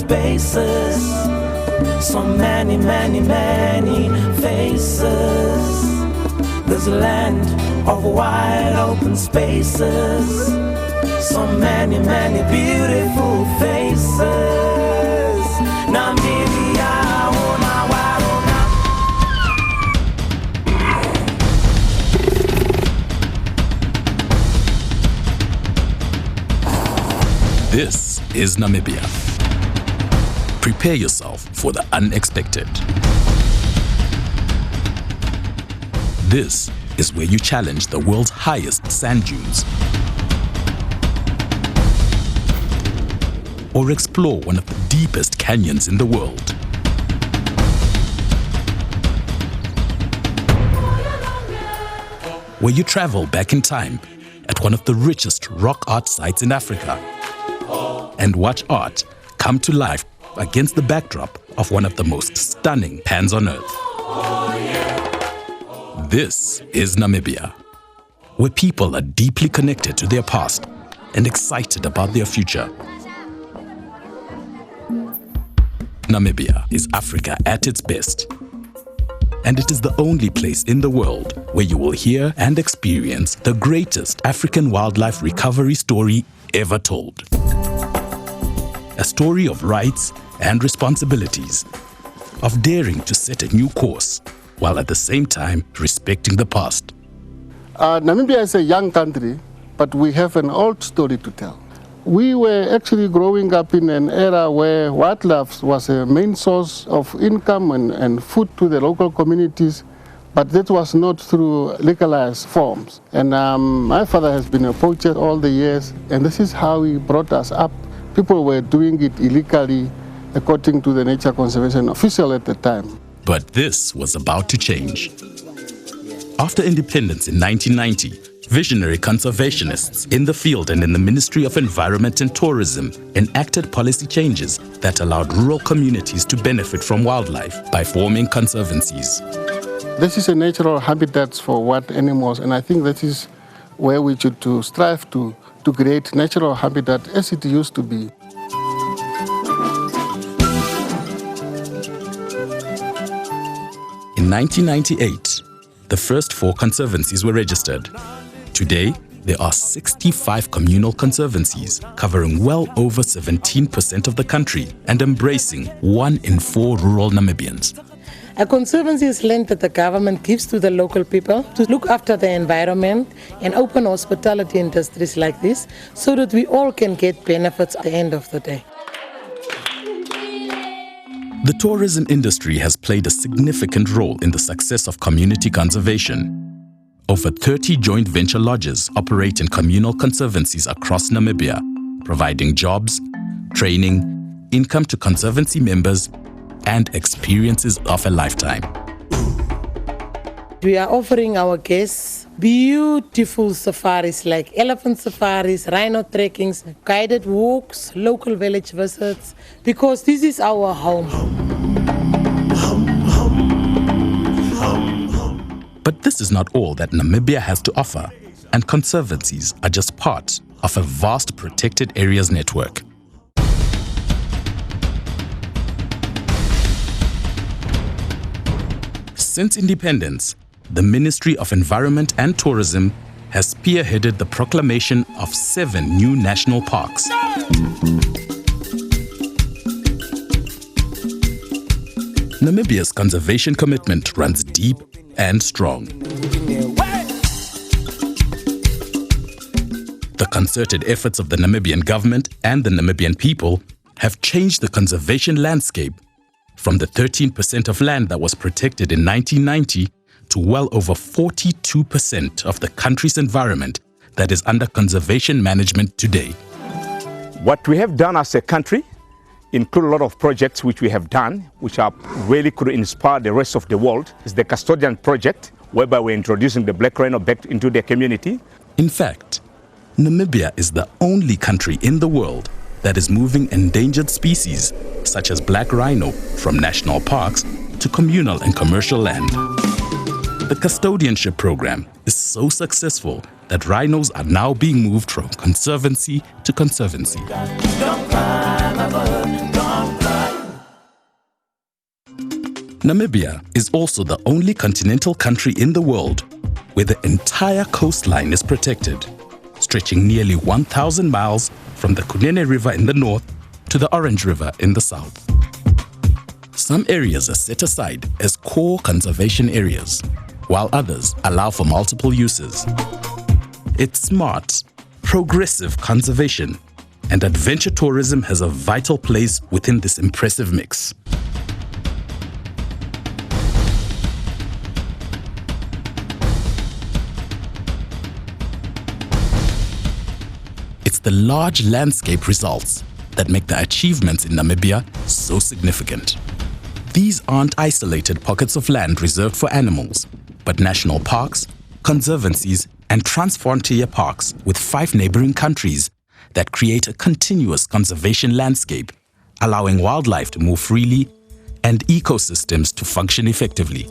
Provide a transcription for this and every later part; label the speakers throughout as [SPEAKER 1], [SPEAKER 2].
[SPEAKER 1] spaces. So many, many, many faces. There's a land of wide open spaces. So many, many beautiful faces. Namibia, ona warona.
[SPEAKER 2] This is Namibia. Prepare yourself for the unexpected. This is where you challenge the world's highest sand dunes, or explore one of the deepest canyons in the world. Where you travel back in time at one of the richest rock art sites in Africa and watch art come to life against the backdrop of one of the most stunning pans on earth. This is Namibia, where people are deeply connected to their past and excited about their future. Namibia is Africa at its best, and it is the only place in the world where you will hear and experience the greatest African wildlife recovery story ever told. A story of rights and responsibilities, of daring to set a new course, while at the same time respecting the past.
[SPEAKER 3] Namibia is a young country, but we have an old story to tell. We were actually growing up in an era where wildlife was a main source of income and food to the local communities, but that was not through legalized forms. And my father has been a poacher all the years, and this is how he brought us up. People were doing it illegally, according to the nature conservation official at the time.
[SPEAKER 2] But this was about to change. After independence in 1990, visionary conservationists in the field and in the Ministry of Environment and Tourism enacted policy changes that allowed rural communities to benefit from wildlife by forming conservancies.
[SPEAKER 3] This is a natural habitat for wild animals, and I think that is where we should strive to create natural habitat as it used to be.
[SPEAKER 2] In 1998, the first 4 conservancies were registered. Today, there are 65 communal conservancies covering well over 17% of the country and embracing 1 in 4 rural Namibians.
[SPEAKER 4] A conservancy is land that the government gives to the local people to look after the environment and open hospitality industries like this so that we all can get benefits at the end of the day.
[SPEAKER 2] The tourism industry has played a significant role in the success of community conservation. Over 30 joint venture lodges operate in communal conservancies across Namibia, providing jobs, training, income to conservancy members, and experiences of a lifetime.
[SPEAKER 4] We are offering our guests beautiful safaris like elephant safaris, rhino trekkings, guided walks, local village visits, because this is our home.
[SPEAKER 2] But this is not all that Namibia has to offer, and conservancies are just part of a vast protected areas network. Since independence, the Ministry of Environment and Tourism has spearheaded the proclamation of 7 new national parks. Namibia's conservation commitment runs deep and strong. The concerted efforts of the Namibian government and the Namibian people have changed the conservation landscape from the 13% of land that was protected in 1990 to well over 42% of the country's environment that is under conservation management today.
[SPEAKER 5] What we have done as a country include a lot of projects which we have done, which are really could inspire the rest of the world. It's the custodian project, whereby we're introducing the black rhino back into their community.
[SPEAKER 2] In fact, Namibia is the only country in the world that is moving endangered species, such as black rhino, from national parks to communal and commercial land. The custodianship program is so successful that rhinos are now being moved from conservancy to conservancy.
[SPEAKER 1] Don't cry, my bud, don't cry.
[SPEAKER 2] Namibia is also the only continental country in the world where the entire coastline is protected, stretching nearly 1,000 miles from the Kunene River in the north to the Orange River in the south. Some areas are set aside as core conservation areas, while others allow for multiple uses. It's smart, progressive conservation, and adventure tourism has a vital place within this impressive mix. It's the large landscape results that make the achievements in Namibia so significant. These aren't isolated pockets of land reserved for animals, but national parks, conservancies, and transfrontier parks with 5 neighboring countries that create a continuous conservation landscape, allowing wildlife to move freely and ecosystems to function effectively.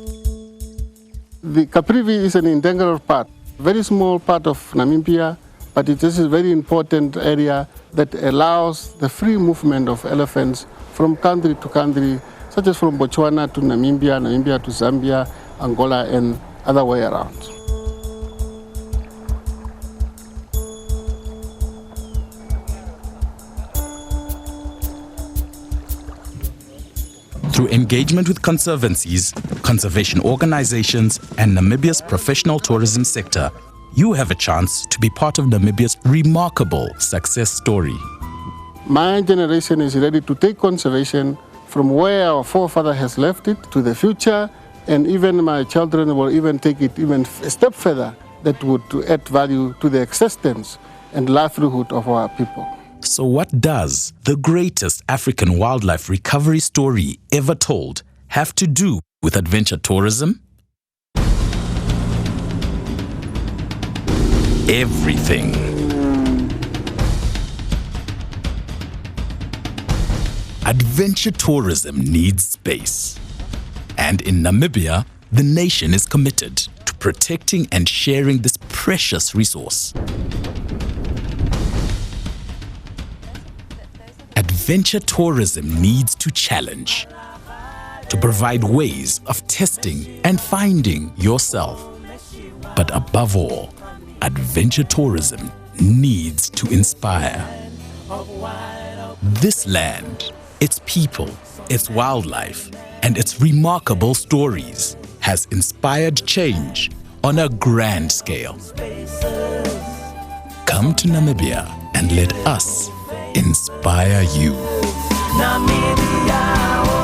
[SPEAKER 3] The Caprivi is an integral part, very small part of Namibia, but it is a very important area that allows the free movement of elephants from country to country, such as from Botswana to Namibia, Namibia to Zambia, Angola, and other way around.
[SPEAKER 2] Through engagement with conservancies, conservation organizations, and Namibia's professional tourism sector, you have a chance to be part of Namibia's remarkable success story.
[SPEAKER 3] My generation is ready to take conservation from where our forefather has left it to the future, and even my children will even take it even a step further that would add value to the existence and livelihood of our people.
[SPEAKER 2] So what does the greatest African wildlife recovery story ever told have to do with adventure tourism? Everything. Adventure tourism needs space. And in Namibia, the nation is committed to protecting and sharing this precious resource. Adventure tourism needs to challenge, to provide ways of testing and finding yourself. But above all, adventure tourism needs to inspire. This land, its people, its wildlife, and its remarkable stories has inspired change on a grand scale. Come to Namibia and let us inspire you.
[SPEAKER 1] Namibia.